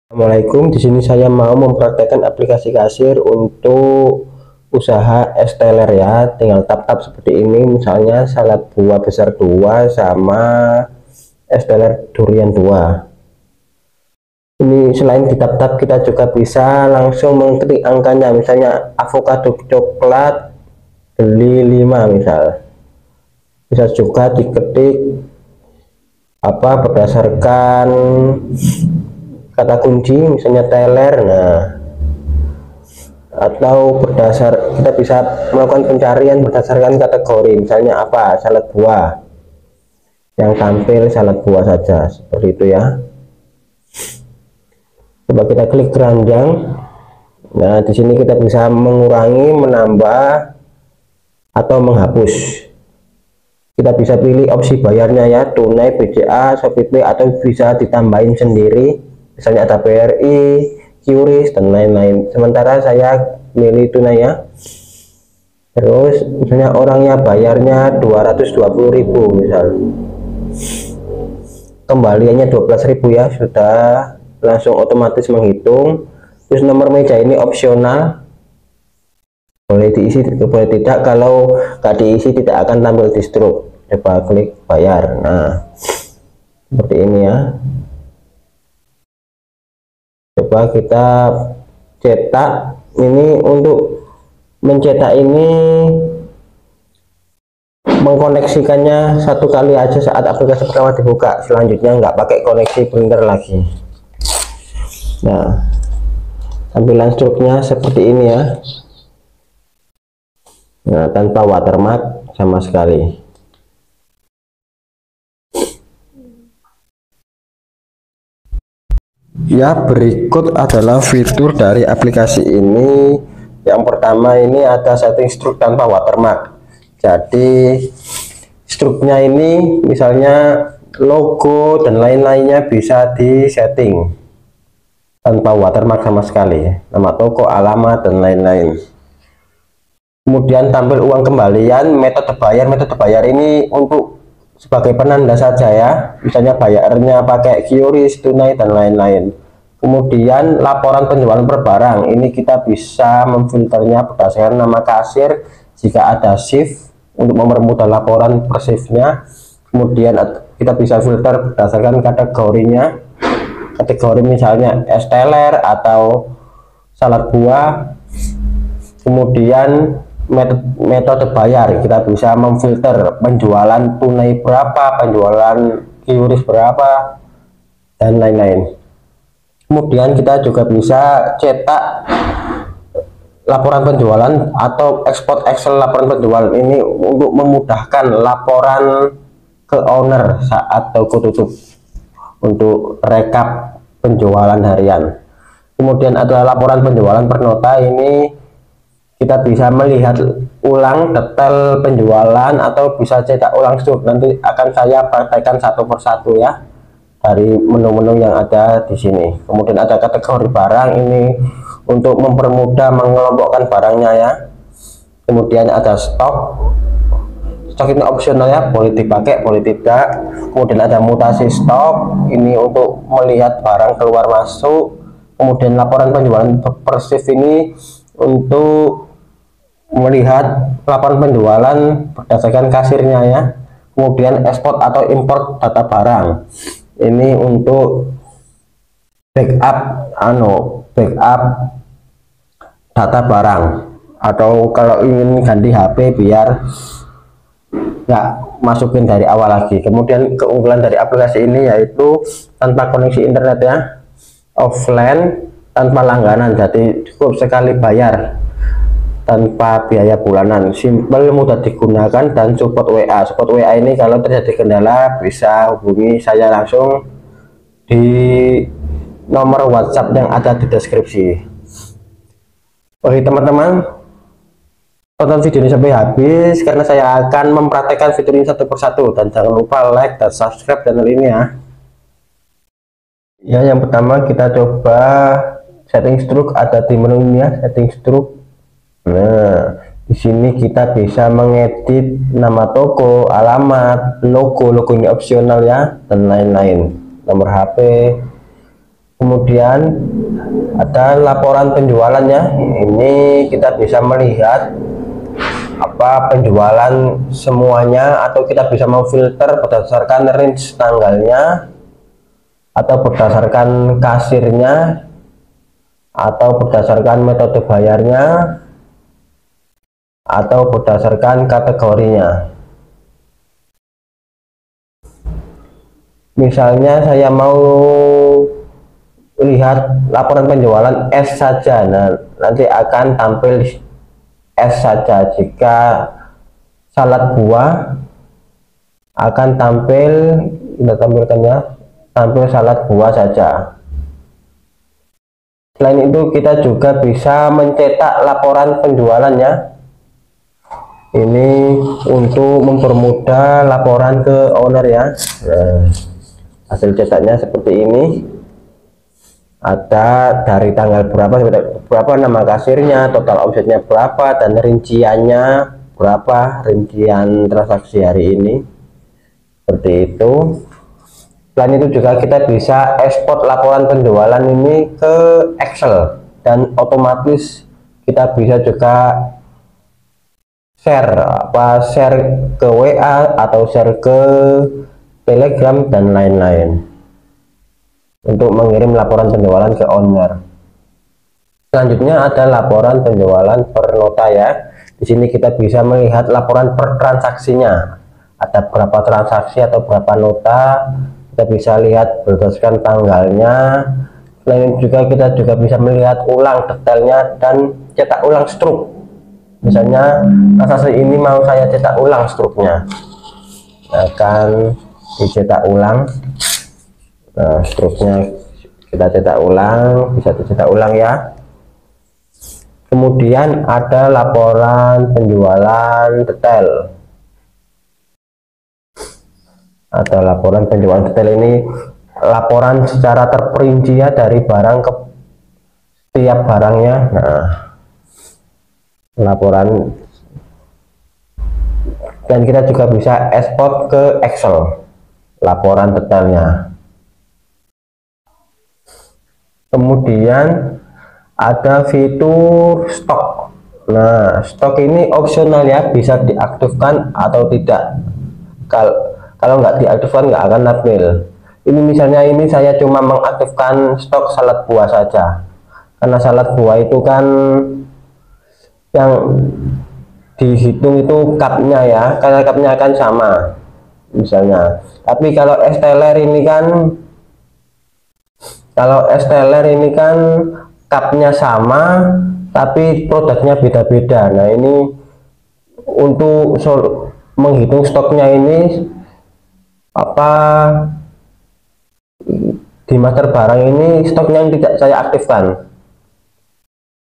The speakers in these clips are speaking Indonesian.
Assalamualaikum. Di sini saya mau mempraktekkan aplikasi kasir untuk usaha es teler ya. Tinggal tap-tap seperti ini. Misalnya salad buah besar 2 sama es teler durian 2. Ini selain di tap-tap kita juga bisa langsung mengetik angkanya. Misalnya avocado coklat beli 5 misal. Bisa juga diketik berdasarkan kata kunci misalnya teler, atau kita bisa melakukan pencarian berdasarkan kategori, misalnya salad buah, yang tampil salad buah saja seperti itu ya. Coba kita klik keranjang. Nah, di sini kita bisa mengurangi, menambah, atau menghapus. Kita bisa pilih opsi bayarnya ya, tunai, BCA, ShopeePay, atau bisa ditambahin sendiri. Misalnya ada BRI, QRIS, dan lain-lain. Sementara saya milih tunai ya. Terus misalnya orangnya bayarnya 220.000 misal. Kembaliannya 12.000 ya, sudah langsung otomatis menghitung. Terus nomor meja ini opsional. Boleh diisi, boleh tidak. Kalau nggak diisi tidak akan tampil di struk. Coba klik bayar. Nah, seperti ini ya. Coba kita cetak. Ini untuk mencetak ini mengkoneksikannya satu kali aja saat aplikasi pertama dibuka, selanjutnya nggak pakai koneksi printer lagi. Nah, tampilan struknya seperti ini ya. Nah, tanpa watermark sama sekali. Ya, berikut adalah fitur dari aplikasi ini. Yang pertama ini ada setting struk tanpa watermark. Jadi struknya ini misalnya logo dan lain-lainnya bisa disetting tanpa watermark sama sekali, nama toko, alamat, dan lain-lain. Kemudian tampil uang kembalian, metode bayar ini untuk sebagai penanda saja ya, misalnya bayarnya pakai QRIS, tunai, dan lain-lain. Kemudian laporan penjualan per barang, ini kita bisa memfilternya berdasarkan nama kasir jika ada shift untuk mempermudah laporan per shiftnya. Kemudian kita bisa filter berdasarkan kategorinya, kategori misalnya es teler atau salad buah. Kemudian metode bayar, kita bisa memfilter penjualan tunai berapa, penjualan QRIS berapa, dan lain-lain. Kemudian kita juga bisa cetak laporan penjualan atau ekspor Excel laporan penjualan ini untuk memudahkan laporan ke owner saat toko tutup untuk rekap penjualan harian. Kemudian ada laporan penjualan per nota, ini kita bisa melihat ulang detail penjualan atau bisa cetak ulang stok. Nanti akan saya praktekkan satu persatu ya dari menu-menu yang ada di sini. Kemudian ada kategori barang, ini untuk mempermudah mengelompokkan barangnya ya. Kemudian ada stok. Stok ini opsional ya, boleh dipakai, boleh tidak. Kemudian ada mutasi stok, ini untuk melihat barang keluar masuk. Kemudian laporan penjualan per shift, ini untuk melihat laporan penjualan berdasarkan kasirnya ya. Kemudian ekspor atau import data barang, ini untuk backup data barang, atau kalau ingin ganti HP biar nggak masukin dari awal lagi. Kemudian keunggulan dari aplikasi ini yaitu tanpa koneksi internet ya, offline, tanpa langganan, jadi cukup sekali bayar tanpa biaya bulanan, simple, mudah digunakan, dan support WA. Support WA ini kalau terjadi kendala bisa hubungi saya langsung di nomor WhatsApp yang ada di deskripsi. Oke teman-teman, tonton video ini sampai habis karena saya akan mempraktekkan fitur ini satu persatu, dan jangan lupa like dan subscribe channel ini ya. Ya, yang pertama kita coba setting struk, ada di menu ini ya, setting struk. Nah, di sini kita bisa mengedit nama toko, alamat, logo ini opsional ya, dan lain-lain, nomor HP. Kemudian ada laporan penjualannya. Ini kita bisa melihat apa penjualan semuanya, atau kita bisa memfilter berdasarkan range tanggalnya, atau berdasarkan kasirnya, atau berdasarkan metode bayarnya, atau berdasarkan kategorinya. Misalnya saya mau lihat laporan penjualan es saja, nah nanti akan tampil es saja. Jika salad buah akan tampil, kita tampilkan ya, tampil salad buah saja. Selain itu kita juga bisa mencetak laporan penjualannya. Ini untuk mempermudah laporan ke owner ya. Nah, hasil cetaknya seperti ini. Ada dari tanggal berapa, nama kasirnya, total omsetnya berapa, dan rinciannya berapa, rincian transaksi hari ini. Seperti itu. Selain itu juga kita bisa ekspor laporan penjualan ini ke Excel, dan otomatis kita bisa juga share ke WA atau share ke Telegram dan lain-lain untuk mengirim laporan penjualan ke owner. Selanjutnya ada laporan penjualan per nota ya. Di sini kita bisa melihat laporan per transaksinya. Ada berapa transaksi atau berapa nota. Kita bisa lihat berdasarkan tanggalnya. Selain juga kita juga bisa melihat ulang detailnya dan cetak ulang struk. Misalnya transaksi ini mau saya cetak ulang struknya, akan dicetak ulang. Nah, struknya kita cetak ulang, bisa dicetak ulang ya. Kemudian ada laporan penjualan detail. Ada laporan penjualan detail, ini laporan secara terperinci ya, dari barang ke setiap barangnya. Nah, laporan, dan kita juga bisa ekspor ke Excel laporan detailnya. Kemudian ada fitur stok. Nah, stok ini opsional ya, bisa diaktifkan atau tidak. Kalau nggak diaktifkan nggak akan tampil. Ini misalnya ini saya cuma mengaktifkan stok salad buah saja, karena salad buah itu kan yang dihitung itu cupnya ya, karena cupnya akan sama misalnya. Tapi kalau es teler ini kan, cupnya sama tapi produknya beda-beda. Nah, ini untuk menghitung stoknya ini apa, di master barang ini stoknya yang tidak saya aktifkan.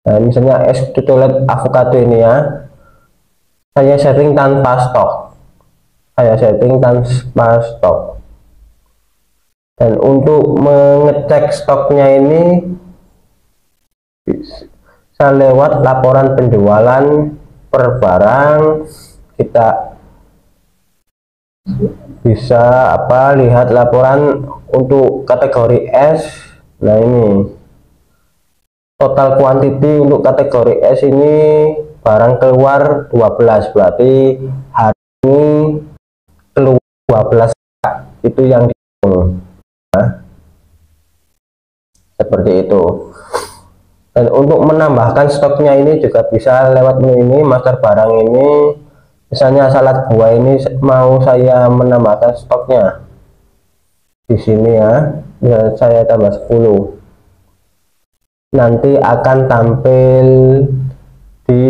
Nah, misalnya es coklat avocado ini ya, saya setting tanpa stok. Dan untuk mengecek stoknya ini bisa lewat laporan penjualan per barang. Kita bisa lihat laporan untuk kategori es. Nah, ini total quantity untuk kategori es ini barang keluar 12, berarti hari ini keluar 12 itu yang dihitung. Seperti itu. Dan untuk menambahkan stoknya ini juga bisa lewat menu ini, master barang ini. Misalnya salad buah ini mau saya menambahkan stoknya di sini ya, bisa saya tambah 10. Nanti akan tampil di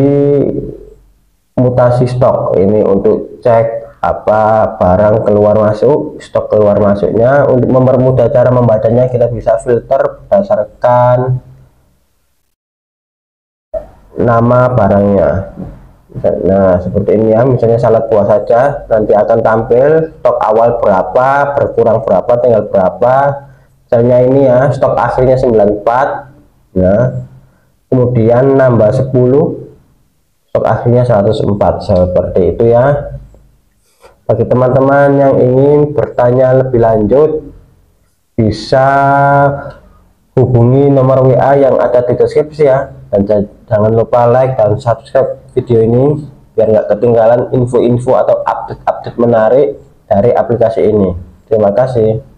mutasi stok ini untuk cek apa barang keluar masuk, stok keluar masuknya. Untuk mempermudah cara membacanya, kita bisa filter berdasarkan nama barangnya. Nah, seperti ini ya, misalnya salad buah saja, nanti akan tampil stok awal berapa, berkurang berapa, tinggal berapa. Misalnya ini ya, stok akhirnya 94. Nah, kemudian nambah 10, stok akhirnya 104. Seperti itu ya. Bagi teman-teman yang ingin bertanya lebih lanjut, bisa hubungi nomor WA yang ada di deskripsi ya, dan jangan lupa like dan subscribe video ini biar nggak ketinggalan info-info atau update-update menarik dari aplikasi ini. Terima kasih.